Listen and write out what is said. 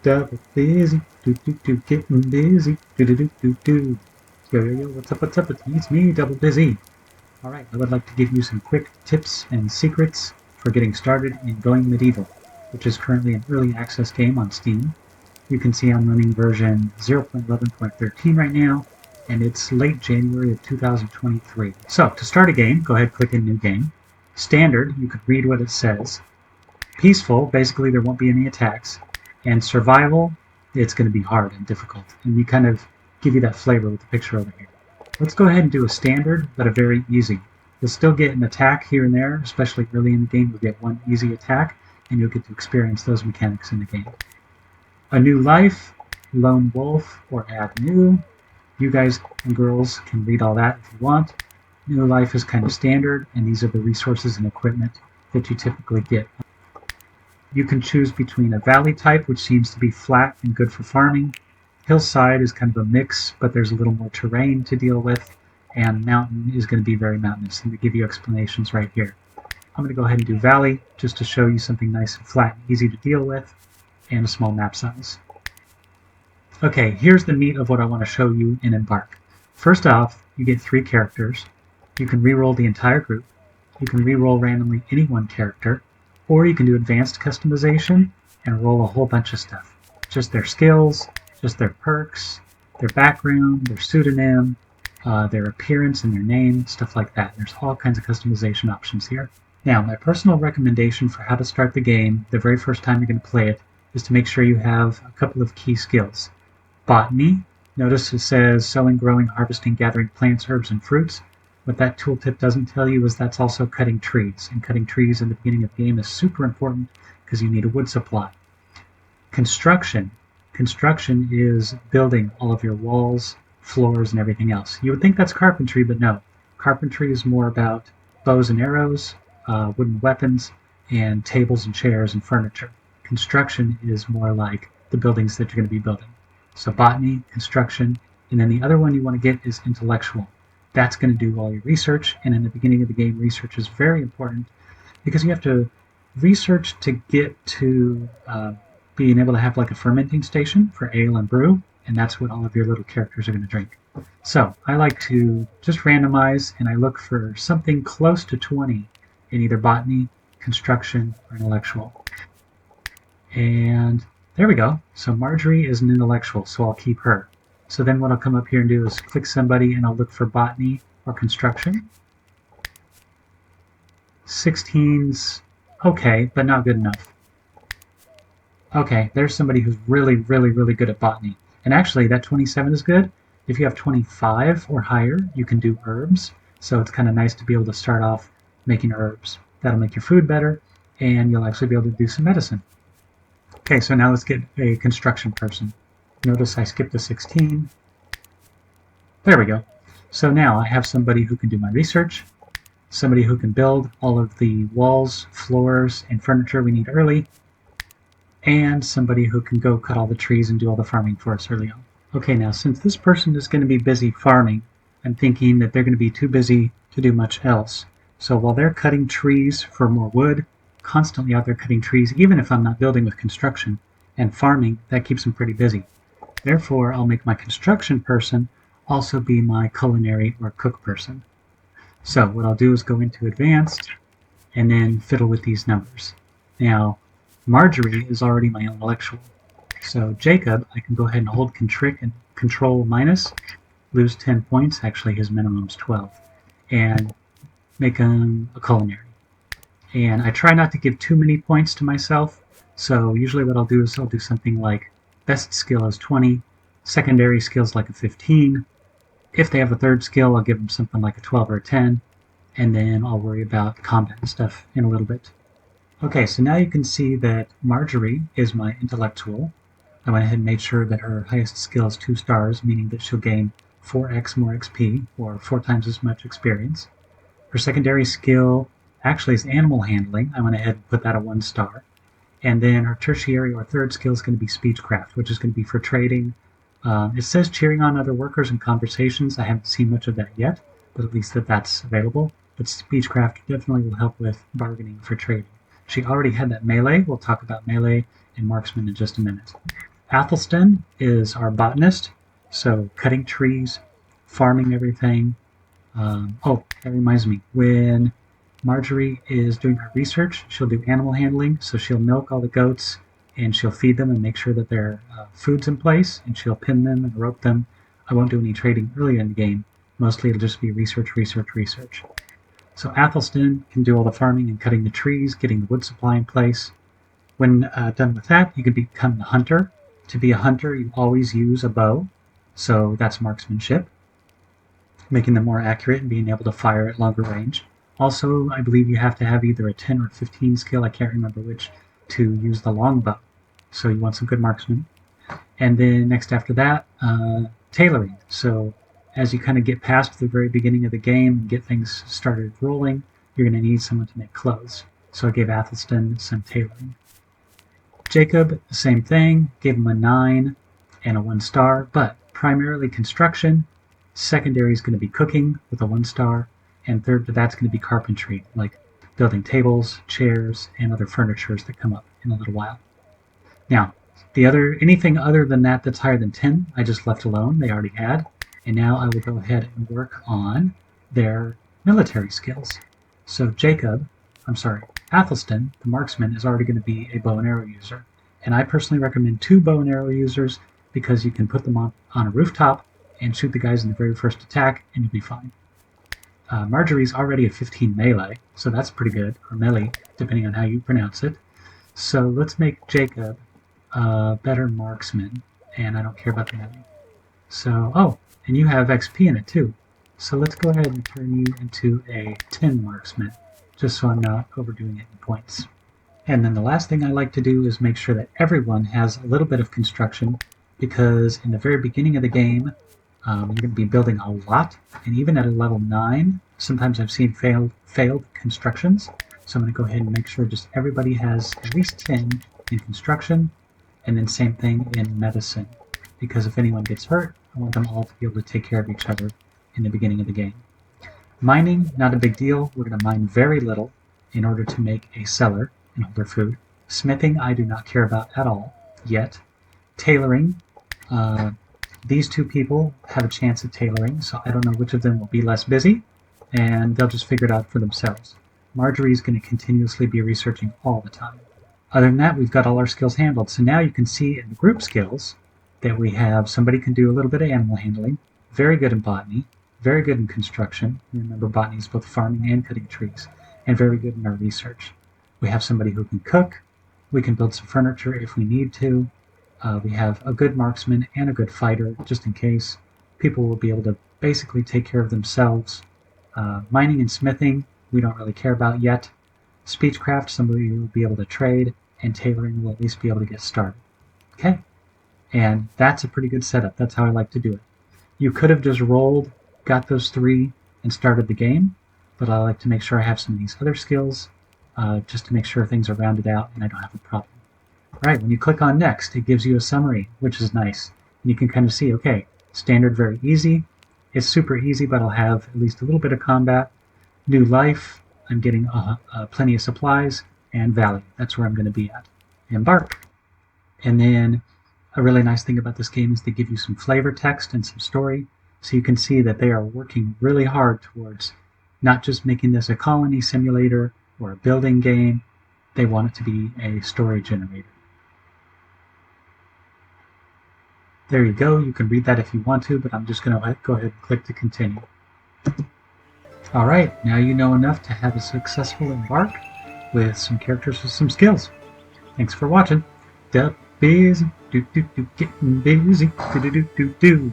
Double busy, getting busy, do. Yo, what's up, it's me, Double Busy. Alright, I would like to give you some quick tips and secrets for getting started in Going Medieval, which is currently an early access game on Steam. You can see I'm running version 0.11.13 right now, and it's late January of 2023. So, to start a game, go ahead and click in New Game. Standard, you can read what it says. Peaceful, basically there won't be any attacks. And survival, it's going to be hard and difficult. And we kind of give you that flavor with the picture over here. Let's go ahead and do a standard, but a very easy. You'll still get an attack here and there, especially early in the game. You'll get one easy attack, and you'll get to experience those mechanics in the game. A new life, lone wolf, or add new. You guys and girls can read all that if you want. New life is kind of standard, and these are the resources and equipment that you typically get. You can choose between a valley type, which seems to be flat and good for farming. Hillside is kind of a mix, but there's a little more terrain to deal with. And mountain is going to be very mountainous, and we give you explanations right here. I'm going to go ahead and do valley, just to show you something nice and flat and easy to deal with, and a small map size. Okay, here's the meat of what I want to show you in Embark. First off, you get 3 characters. You can reroll the entire group. You can reroll randomly any one character. Or you can do advanced customization and roll a whole bunch of stuff. Just their skills, just their perks, their background, their pseudonym, their appearance and their name, stuff like that. There's all kinds of customization options here. Now, my personal recommendation for how to start the game the very first time you're going to play it is to make sure you have a couple of key skills. Botany. Notice it says sowing, growing, harvesting, gathering plants, herbs, and fruits. What that tooltip doesn't tell you is that's also cutting trees, and cutting trees in the beginning of the game is super important because you need a wood supply. Construction. Construction is building all of your walls, floors, and everything else. You would think that's carpentry, but no. Carpentry is more about bows and arrows, wooden weapons, and tables and chairs and furniture. Construction is more like the buildings that you're going to be building. So botany, construction, and then the other one you want to get is intellectual. That's going to do all your research, and in the beginning of the game, research is very important because you have to research to get to being able to have like a fermenting station for ale and brew, and that's what all of your little characters are going to drink. So I like to just randomize, and I look for something close to 20 in either botany, construction, or intellectual. And there we go. So Marjorie is an intellectual, so I'll keep her. So then what I'll come up here and do is click somebody, and I'll look for botany or construction. 16's okay, but not good enough. Okay, there's somebody who's really good at botany. And actually, that 27 is good. If you have 25 or higher, you can do herbs. So it's kind of nice to be able to start off making herbs. That'll make your food better, and you'll actually be able to do some medicine. Okay, so now let's get a construction person. Notice I skipped the 16. There we go. So now I have somebody who can do my research, somebody who can build all of the walls, floors, and furniture we need early, and somebody who can go cut all the trees and do all the farming for us early on. Okay, now since this person is going to be busy farming, I'm thinking that they're going to be too busy to do much else. So while they're cutting trees for more wood, constantly out there cutting trees, even if I'm not building with construction and farming, that keeps them pretty busy. Therefore, I'll make my construction person also be my culinary or cook person. So what I'll do is go into advanced and then fiddle with these numbers. Now, Marjorie is already my intellectual. So Jacob, I can go ahead and hold control minus, lose 10 points, actually his minimum is 12, and make him a culinary. And I try not to give too many points to myself, so usually what I'll do is I'll do something like best skill is 20, secondary skills like a 15. If they have a third skill, I'll give them something like a 12 or a 10, and then I'll worry about combat and stuff in a little bit. Okay, so now you can see that Marjorie is my intellectual. I went ahead and made sure that her highest skill is 2 stars, meaning that she'll gain 4x more XP, or 4 times as much experience. Her secondary skill actually is animal handling. I went ahead and put that at 1 star. And then her tertiary or third skill is going to be speechcraft, which is going to be for trading. It says cheering on other workers in conversations. I haven't seen much of that yet, but at least that's available. But speechcraft definitely will help with bargaining for trading. She already had that melee. We'll talk about melee and marksman in just a minute. Athelstan is our botanist, so cutting trees, farming everything. Oh, that reminds me. When Marjorie is doing her research, she'll do animal handling, so she'll milk all the goats and she'll feed them and make sure that their food's in place, and she'll pin them and rope them. I won't do any trading early in the game. Mostly it'll just be research, research, research. So Athelstan can do all the farming and cutting the trees, getting the wood supply in place. When done with that, you can become the hunter. To be a hunter, you always use a bow, so that's marksmanship, making them more accurate and being able to fire at longer range. Also, I believe you have to have either a 10 or 15 skill, I can't remember which, to use the longbow. So you want some good marksmen. And then next after that, tailoring. So as you kind of get past the very beginning of the game and get things started rolling, you're going to need someone to make clothes. So I gave Athelstan some tailoring. Jacob, same thing, gave him a 9 and a 1 star, but primarily construction. Secondary is going to be cooking with a 1 star, and third to that's going to be carpentry, like building tables, chairs, and other furnitures that come up in a little while. Now, anything other than that that's higher than 10, I just left alone. They already had. And now I will go ahead and work on their military skills. So Athelstan, the marksman, is already going to be a bow and arrow user. And I personally recommend 2 bow and arrow users because you can put them on a rooftop and shoot the guys in the very first attack and you'll be fine. Marjorie's already a 15 melee, so that's pretty good, or melee, depending on how you pronounce it. So let's make Jacob a better marksman, and I don't care about the melee. So, oh, and you have XP in it too. So let's go ahead and turn you into a 10 marksman, just so I'm not overdoing it in points. And then the last thing I like to do is make sure that everyone has a little bit of construction, because in the very beginning of the game, you're going to be building a lot, and even at a level 9, sometimes I've seen failed constructions. So I'm going to go ahead and make sure just everybody has at least 10 in construction, and then same thing in medicine, because if anyone gets hurt, I want them all to be able to take care of each other in the beginning of the game. Mining, not a big deal. We're going to mine very little in order to make a cellar and hold their food. Smithing, I do not care about at all yet. Tailoring, these 2 people have a chance at tailoring, so I don't know which of them will be less busy, and they'll just figure it out for themselves. Marjorie's going to continuously be researching all the time. Other than that, we've got all our skills handled. So now you can see in the group skills that we have somebody can do a little bit of animal handling, very good in botany, very good in construction. Remember, botany is both farming and cutting trees, and very good in our research. We have somebody who can cook. We can build some furniture if we need to. We have a good marksman and a good fighter, just in case. People will be able to basically take care of themselves. Mining and smithing, we don't really care about yet. Speechcraft, somebody who will be able to trade, and tailoring will at least be able to get started. Okay, and that's a pretty good setup. That's how I like to do it. You could have just rolled, got those 3, and started the game, but I like to make sure I have some of these other skills just to make sure things are rounded out and I don't have a problem. Alright, when you click on next, it gives you a summary, which is nice. And you can kind of see, okay, standard, very easy. It's super easy, but I'll have at least a little bit of combat. New life, I'm getting plenty of supplies, and value. That's where I'm going to be at. Embark. And then a really nice thing about this game is they give you some flavor text and some story, so you can see that they are working really hard towards not just making this a colony simulator or a building game. They want it to be a story generator. There you go. You can read that if you want to, but I'm just going to go ahead and click to continue. Alright, now you know enough to have a successful embark with some characters with some skills. Thanks for watching. Get busy, getting busy, do do do do do.